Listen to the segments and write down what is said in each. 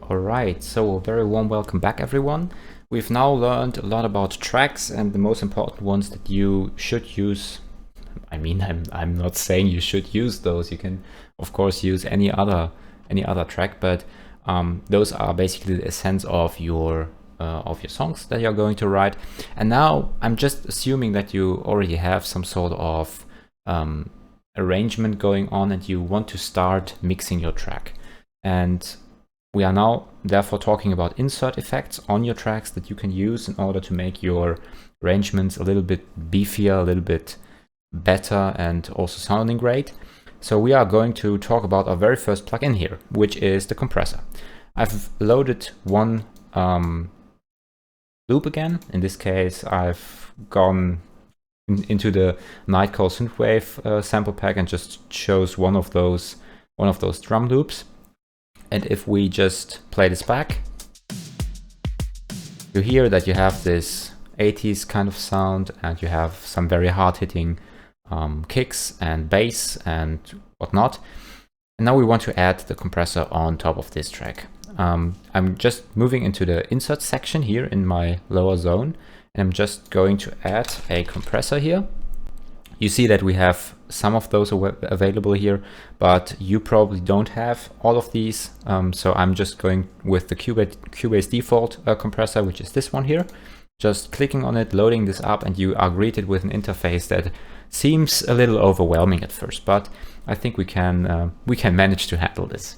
Alright, so a very warm welcome back everyone. We've now learned a lot about tracks and the most important ones that you should use. I'm not saying you should use those. You can of course use any other track, but those are basically the essence of your songs that you're going to write. And now I'm just assuming that you already have some sort of arrangement going on and you want to start mixing your track. And we are now therefore talking about insert effects on your tracks that you can use in order to make your arrangements a little bit beefier, a little bit better, and also sounding great. So we are going to talk about our very first plugin here, which is the compressor. I've loaded one loop again. In this case, I've gone into the Nightcall synthwave sample pack and just chose one of those drum loops. And if we just play this back, you hear that you have this 80s kind of sound, and you have some very hard-hitting kicks and bass and whatnot. And now we want to add the compressor on top of this track. I'm just moving into the insert section here in my lower zone, and I'm just going to add a compressor here. You see that we have some of those available here, but you probably don't have all of these. So I'm just going with the Cubase default compressor, which is this one here. Just clicking on it, loading this up, and you are greeted with an interface that seems a little overwhelming at first, but I think we can manage to handle this.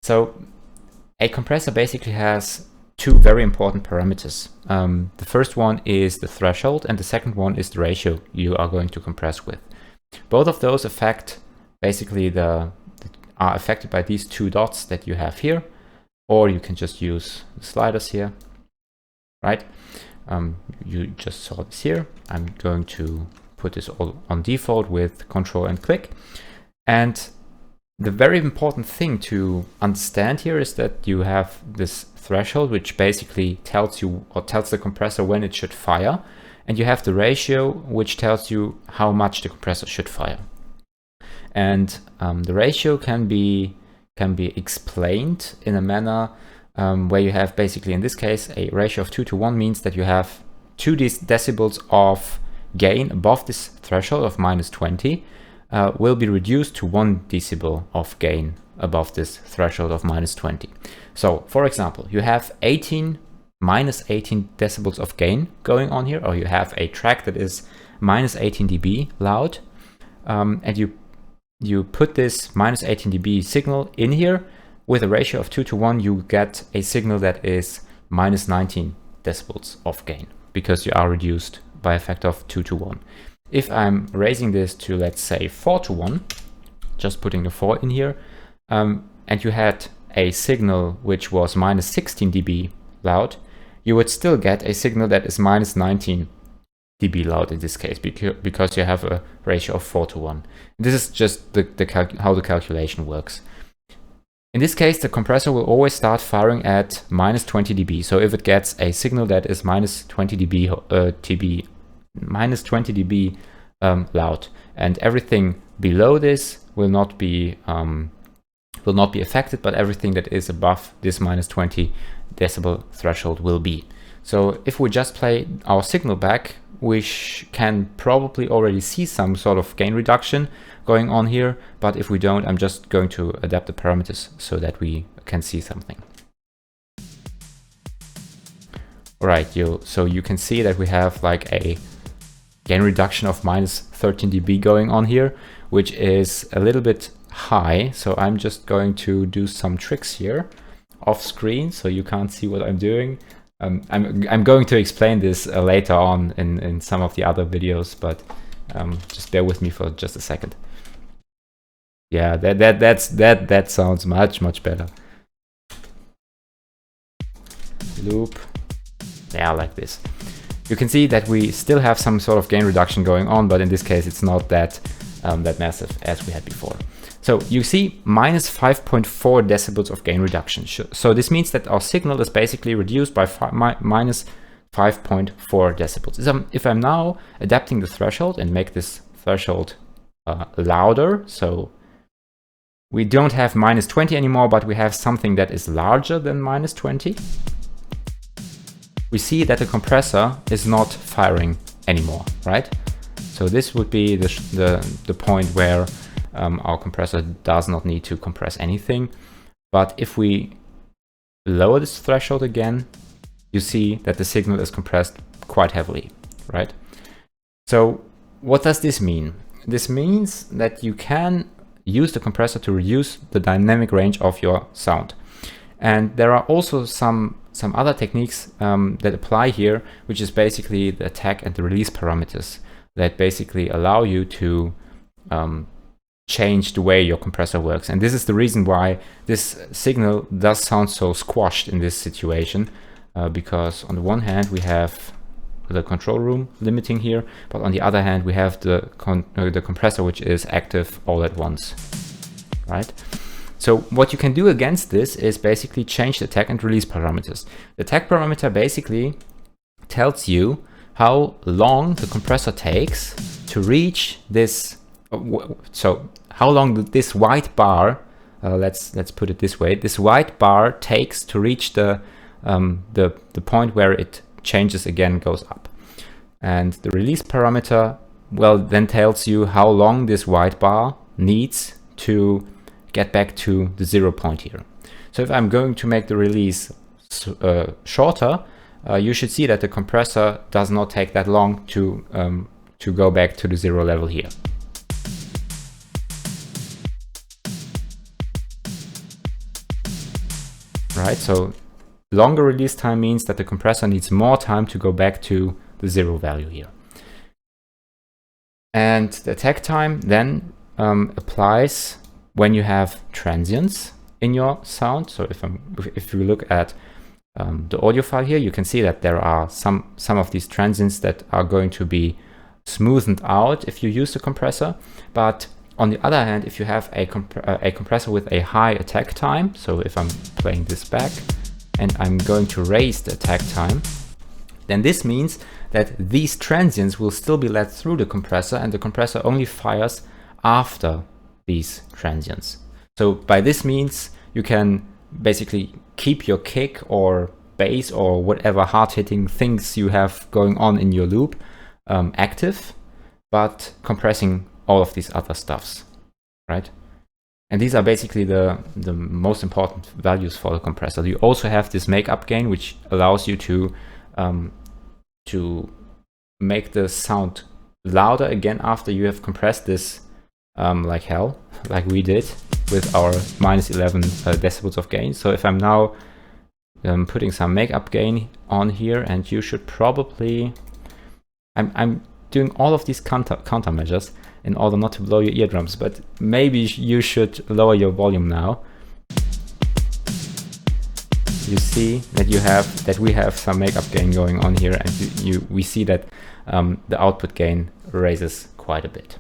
So a compressor basically has two very important parameters. The first one is the threshold, and the second one is the ratio you are going to compress with. Both of those affect basically are affected by these two dots that you have here, or you can just use the sliders here, right? You just saw this here. I'm going to put this all on default with Control and click. And the very important thing to understand here is that you have this threshold, which basically tells you or tells the compressor when it should fire, and you have the ratio, which tells you how much the compressor should fire. And the ratio can be explained in a manner where you have basically, in this case, a ratio of 2:1 means that you have 2 decibels of gain above this threshold of -20 will be reduced to 1 decibel of gain above this threshold of -20. So, for example, you have -18 decibels of gain going on here, or you have a track that is -18 dB loud, and you put this -18 dB signal in here with a ratio of 2:1, you get a signal that is -19 decibels of gain because you are reduced by a factor of 2:1. If I'm raising this to, let's say, 4:1, just putting the 4 in here, and you had a signal which was -16 dB loud, you would still get a signal that is -19 dB loud in this case, because you have a ratio of 4:1. This is just how the calculation works. In this case, the compressor will always start firing at -20 dB. So if it gets a signal that is -20 dB loud, and everything below this will not be affected, but everything that is above this -20 decibel threshold will be. So if we just play our signal back, we can probably already see some sort of gain reduction going on here, but if we don't, I'm just going to adapt the parameters so that we can see something. All right, so you can see that we have like a gain reduction of -13 dB going on here, which is a little bit high. So I'm just going to do some tricks here off screen so you can't see what I'm doing. I'm going to explain this later on in some of the other videos, but just bear with me for just a second. Yeah, that sounds much better. Loop. Yeah, like this. You can see that we still have some sort of gain reduction going on, but in this case it's not that massive as we had before. So you see -5.4 decibels of gain reduction. So this means that our signal is basically reduced by -5.4 decibels. If I'm now adapting the threshold and make this threshold louder, so we don't have -20 anymore, but we have something that is larger than -20. We see that the compressor is not firing anymore, right? So this would be the point where our compressor does not need to compress anything. But if we lower this threshold again, you see that the signal is compressed quite heavily, right? So what does this mean? This means that you can use the compressor to reduce the dynamic range of your sound. And there are also some other techniques that apply here, which is basically the attack and the release parameters that basically allow you to change the way your compressor works. And this is the reason why this signal does sound so squashed in this situation, because on the one hand we have the control room limiting here, but on the other hand we have the compressor which is active all at once, right? So what you can do against this is basically change the attack and release parameters. The attack parameter basically tells you how long the compressor takes to reach this. So how long this white bar, let's put it this way, this white bar takes to reach the point where it changes again, goes up. And the release parameter, well, then tells you how long this white bar needs to get back to the 0 point here. So if I'm going to make the release shorter, you should see that the compressor does not take that long to go back to the 0 level here. Right, so longer release time means that the compressor needs more time to go back to the 0 value here. And the attack time then applies when you have transients in your sound. So if you look at the audio file here, you can see that there are some of these transients that are going to be smoothened out if you use the compressor. But on the other hand, if you have a compressor with a high attack time, so if I'm playing this back and I'm going to raise the attack time, then this means that these transients will still be let through the compressor, and the compressor only fires after these transients. So by this means you can basically keep your kick or bass or whatever hard-hitting things you have going on in your loop active, but compressing all of these other stuffs, right? And these are basically the most important values for the compressor. You also have this makeup gain, which allows you to make the sound louder again after you have compressed this like hell, like we did with our -11 decibels of gain. So if I'm now putting some makeup gain on here, and you should probably, I'm doing all of these countermeasures in order not to blow your eardrums, but maybe you should lower your volume now. You see that we have some makeup gain going on here, and we see that the output gain raises quite a bit.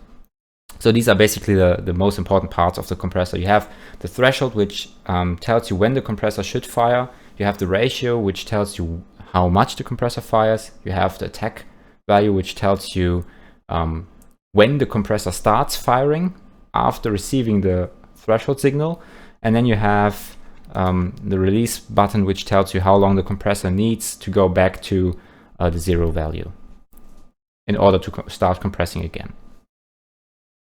So these are basically the most important parts of the compressor. You have the threshold, which tells you when the compressor should fire. You have the ratio, which tells you how much the compressor fires. You have the attack value, which tells you when the compressor starts firing after receiving the threshold signal. And then you have the release button, which tells you how long the compressor needs to go back to the 0 value in order to start compressing again.